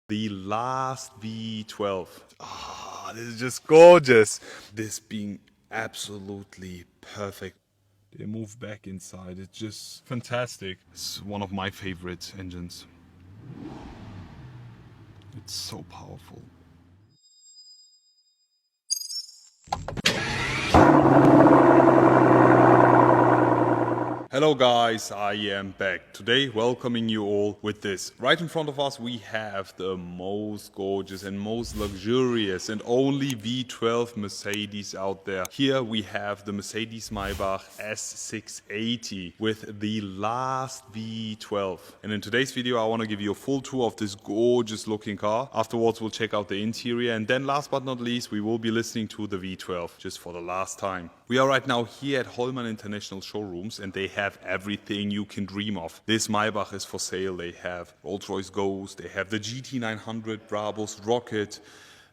The last V12. Ah, this is just gorgeous. This being absolutely perfect. They move back inside. It's just fantastic. It's one of my favorite engines. It's so powerful. Hello guys, I am back. Today welcoming you all with this. Right in front of us we have the most gorgeous and most luxurious and only V12 Mercedes out there. Here we have the Mercedes-Maybach S680 with the last V12. And in today's video I want to give you a full tour of this gorgeous looking car. Afterwards we'll check out the interior, and then last but not least we will be listening to the V12 just for the last time. We are right now here at Hollmann International Showrooms, and they have everything you can dream of. This Maybach is for sale. They have Rolls-Royce Ghost, they have the GT900 Brabus Rocket,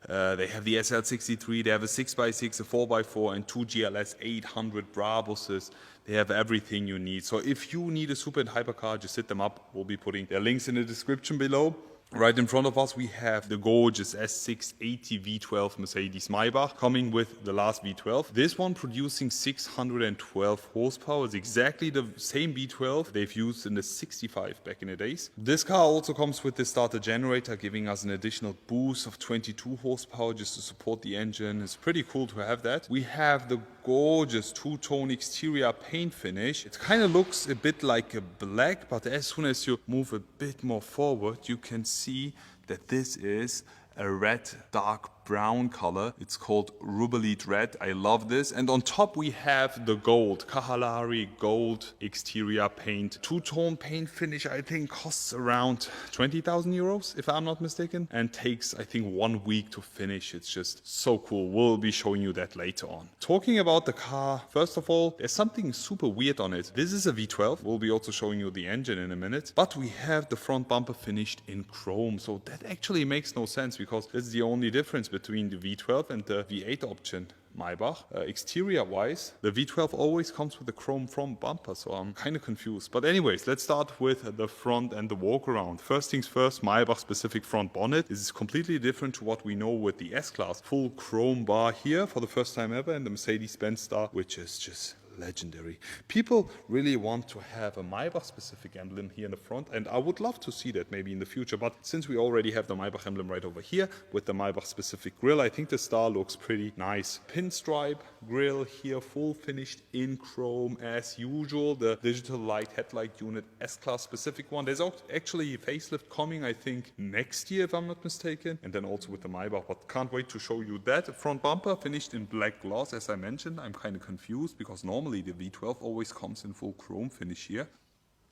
they have the SL63, they have a 6x6, a 4x4 and two GLS 800 Brabuses. They have everything you need. So if you need a super and hypercar, just hit them up. We'll be putting their links in the description below. Right in front of us we have the gorgeous S680 V12 Mercedes-Maybach coming with the last V12. This one producing 612 horsepower is exactly the same V12 they've used in the 65 back in the days. This car also comes with the starter generator, giving us an additional boost of 22 horsepower just to support the engine. It's pretty cool to have that. We have the gorgeous two-tone exterior paint finish. It kind of looks a bit like a black, but as soon as you move a bit more forward you can see that this is a red dark brown color. It's called Rubelite red. I love this. And on top we have the gold, Kahalari gold exterior paint. Two-tone paint finish I think costs around 20,000 euros if I'm not mistaken, and takes I think 1 week to finish. It's just so cool. We'll be showing you that later on. Talking about the car, first of all, there's something super weird on it. This is a V12. We'll be also showing you the engine in a minute, but we have the front bumper finished in chrome. So that actually makes no sense, because this is the only difference between the V12 and the V8 option Maybach. Exterior wise, the V12 always comes with a chrome front bumper, so I'm kind of confused. But anyways, let's start with the front and the walk around. First things first, Maybach specific front bonnet. This is completely different to what we know with the S-Class. Full chrome bar here for the first time ever, and the Mercedes-Benz star, which is just legendary. People really want to have a Maybach specific emblem here in the front, and I would love to see that maybe in the future, but since we already have the Maybach emblem right over here with the Maybach specific grille, I think the star looks pretty nice. Pinstripe grille here, full finished in chrome as usual. The digital light headlight unit S-Class specific one. There's actually a facelift coming I think next year if I'm not mistaken, and then also with the Maybach, but can't wait to show you that. Front bumper finished in black gloss as I mentioned. I'm kind of confused because normally the V12 always comes in full chrome finish here.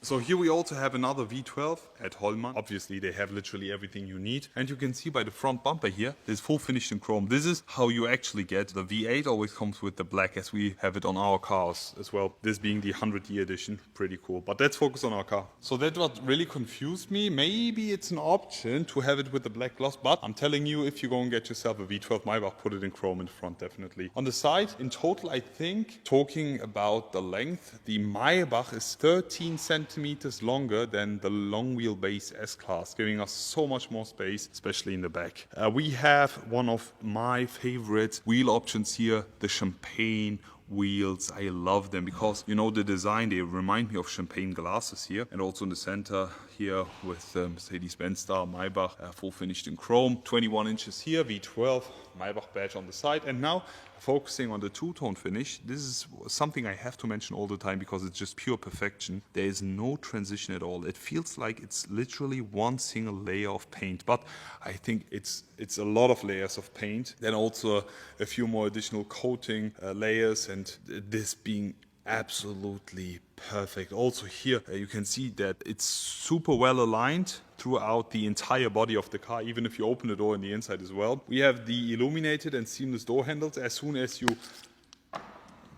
So here we also have another V12 at Hollmann. Obviously they have literally everything you need, and you can see by the front bumper here, it's full finished in chrome. This is how you actually get the V8. Always comes with the black, as we have it on our cars as well. This being the 100-year edition, pretty cool. But let's focus on our car. So that's what really confused me. Maybe it's an option to have it with the black gloss, but I'm telling you, if you go and get yourself a V12 Maybach, put it in chrome in front definitely. On the side, in total I think, talking about the length, the Maybach is 13 centimeters longer than the long wheelbase S-Class, giving us so much more space, especially in the back. We have one of my favorite wheel options here, the champagne wheels. I love them because, you know, the design, they remind me of champagne glasses here, and also in the center here with the Mercedes-Benz star Maybach, full finished in chrome. 21 inches here, V12 Maybach badge on the side. And now focusing on the two-tone finish, this is something I have to mention all the time because it's just pure perfection. There is no transition at all. It feels like it's literally one single layer of paint, but I think it's a lot of layers of paint. Then also a few more additional coating layers, and this being absolutely perfect. Also here you can see that it's super well aligned throughout the entire body of the car, even if you open the door in the inside as well. We have the illuminated and seamless door handles. As soon as you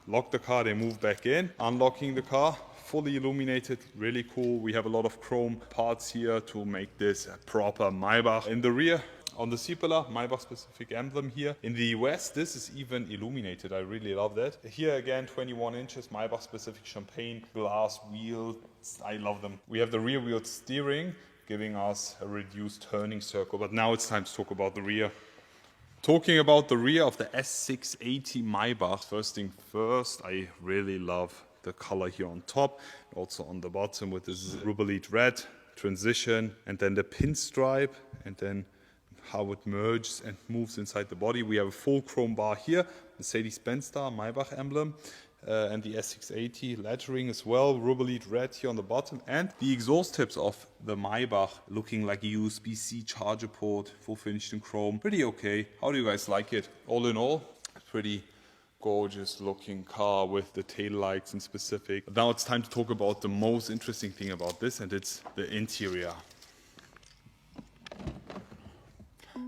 lock the car, they move back in. Unlocking the car, fully illuminated, really cool. We have a lot of chrome parts here to make this a proper Maybach. In the rear, on the C-pillar, Maybach specific emblem here. In the US, this is even illuminated. I really love that. Here again, 21 inches, Maybach specific champagne glass wheels. I love them. We have the rear wheel steering giving us a reduced turning circle. But now it's time to talk about the rear. Talking about the rear of the S680 Maybach, first thing first, I really love the color here on top, also on the bottom with this rubellite red transition, and then the pinstripe, and then how it merges and moves inside the body. We have a full chrome bar here, Mercedes-Benz star, Maybach emblem, and the S680 lettering as well, rubellite red here on the bottom, and the exhaust tips of the Maybach looking like a USB-C charger port, full finished in chrome. Pretty okay. How do you guys like it? All in all, pretty gorgeous looking car with the tail lights in specific. But now it's time to talk about the most interesting thing about this, and it's the interior.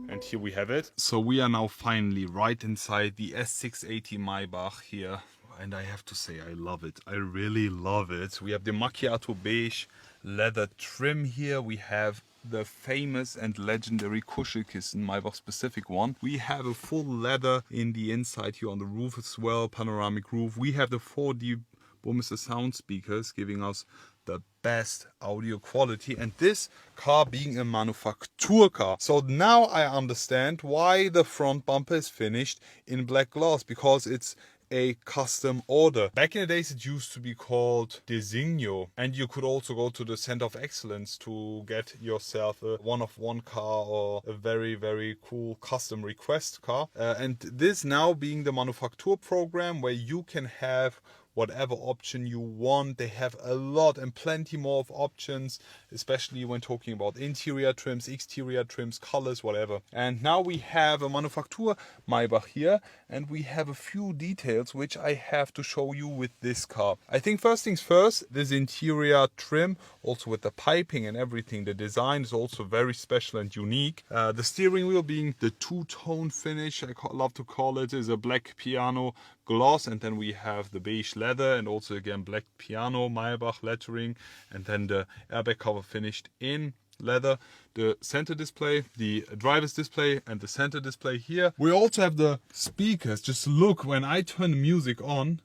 And here we have it. So we are now finally right inside the S680 Maybach here. And I have to say, I love it. I really love it. We have the macchiato beige leather trim here. We have the famous and legendary Kuschelkissen, Maybach specific one. We have a full leather in the inside here on the roof as well, panoramic roof. We have the 4D Burmester sound speakers giving us the best audio quality, and this car being a manufacture car. So now I understand why the front bumper is finished in black glass, because it's a custom order. Back in the days it used to be called Designo, and you could also go to the Center of Excellence to get yourself a one-of-one car or a very cool custom request car. And this now being the manufacture program where you can have whatever option you want. They have a lot and plenty more of options, especially when talking about interior trims, exterior trims, colors, whatever. And now we have a manufacture Maybach here, and we have a few details which I have to show you with this car. I think first things first, this interior trim, also with the piping and everything, the design is also very special and unique. The steering wheel being the two-tone finish, I love to call it, is a black piano gloss, and then we have the beige leather and also again black piano Maybach lettering, and then the airbag cover finished in leather, the center display, the driver's display, and the center display here. We also have the speakers. Just look, when I turn the music on,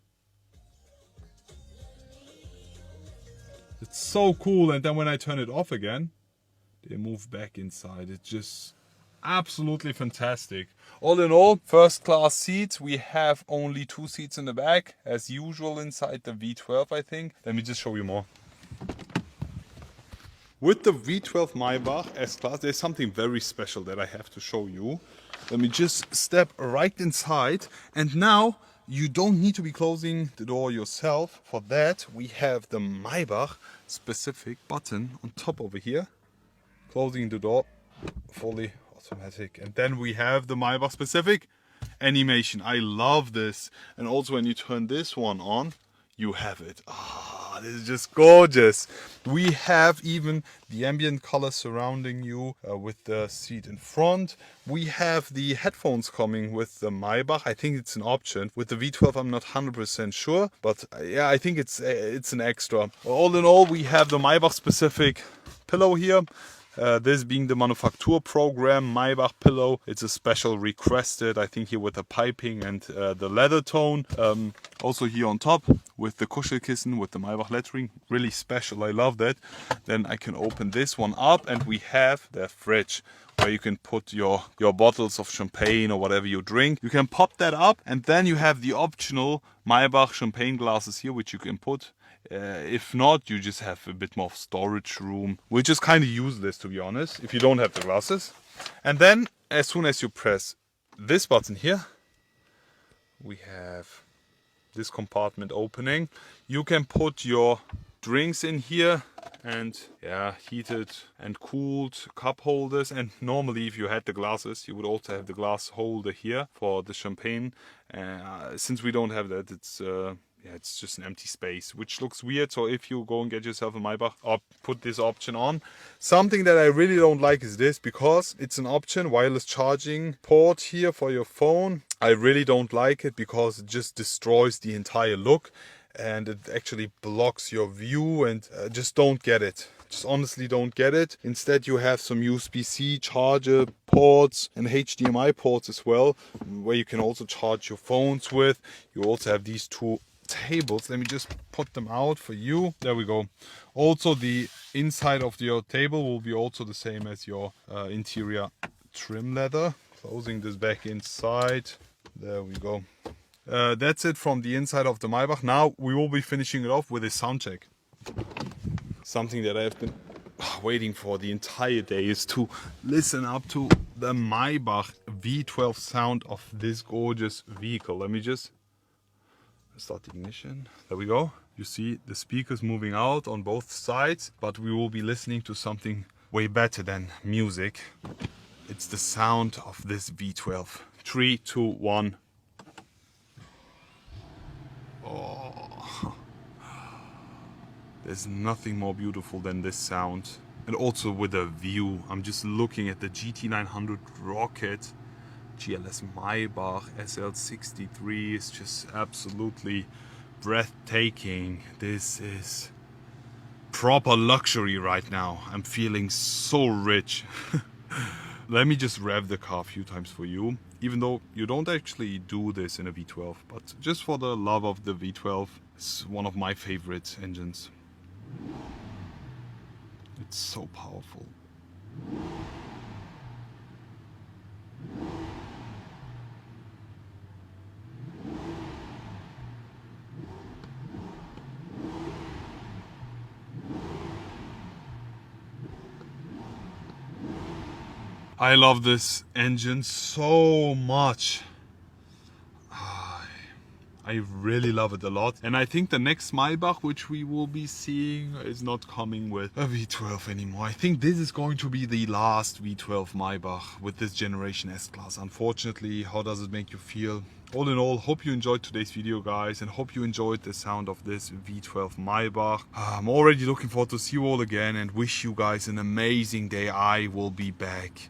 it's so cool, and then when I turn it off again, they move back inside. It's just absolutely fantastic. All in all, first class seats. We have only 2 seats in the back as usual inside the V12, I think. Let me just show you more. With the V12 Maybach S-Class, there's something very special that I have to show you. Let me just step right inside, and now you don't need to be closing the door yourself. For that, we have the Maybach specific button on top over here, closing the door fully automatic. And then we have the Maybach specific animation. I love this. And also when you turn this one on, you have it. Ah, this is just gorgeous. We have even the ambient color surrounding you with the seat in front. We have the headphones coming with the Maybach. I think it's an option. With the V12 I'm not 100% sure, but yeah, I think it's an extra. All in all, we have the Maybach specific pillow here. This being the manufacture program Maybach pillow. It's a special requested, I think, here with the piping and the leather tone. Also here on top with the Kuschelkissen with the Maybach lettering, really special. I love that. Then I can open this one up, and we have the fridge where you can put your bottles of champagne or whatever you drink. You can pop that up, and then you have the optional Maybach champagne glasses here, which you can put. If not, you just have a bit more of storage room, which is kind of useless, to be honest, if you don't have the glasses. And then as soon as you press this button here, we have this compartment opening. You can put your drinks in here, and yeah, heated and cooled cup holders. And normally if you had the glasses, you would also have the glass holder here for the champagne. Since we don't have that, it's just an empty space, which looks weird. So if you go and get yourself a Maybach, or put this option on. Something that I really don't like is this, because it's an option, wireless charging port here for your phone. I really don't like it because it just destroys the entire look, and it actually blocks your view, and just don't get it. Just honestly don't get it. Instead you have some USB-C charger ports and HDMI ports as well, where you can also charge your phones with. You also have these two tables. Let me just put them out for you. There we go. Also, the inside of your table will be also the same as your interior trim leather. Closing this back inside. There we go. That's it from the inside of the Maybach. Now we will be finishing it off with a sound check. Something that I have been waiting for the entire day is to listen up to the Maybach V12 sound of this gorgeous vehicle. Let me just start the ignition. There we go. You see the speakers moving out on both sides, but we will be listening to something way better than music. It's the sound of this V12. 3, 2, 1. Oh. There's nothing more beautiful than this sound. And also with a view. I'm just looking at the GT900 Rocket. GLS Maybach SL63 is just absolutely breathtaking. This is proper luxury right now. I'm feeling so rich. Let me just rev the car a few times for you, even though you don't actually do this in a V12, but just for the love of the V12, it's one of my favorite engines. It's so powerful. I love this engine so much. I really love it a lot. And I think the next Maybach which we will be seeing is not coming with a V12 anymore. I think this is going to be the last V12 Maybach with this generation S-Class. Unfortunately, how does it make you feel? All in all, hope you enjoyed today's video, guys, and hope you enjoyed the sound of this V12 Maybach. I'm already looking forward to see you all again and wish you guys an amazing day. I will be back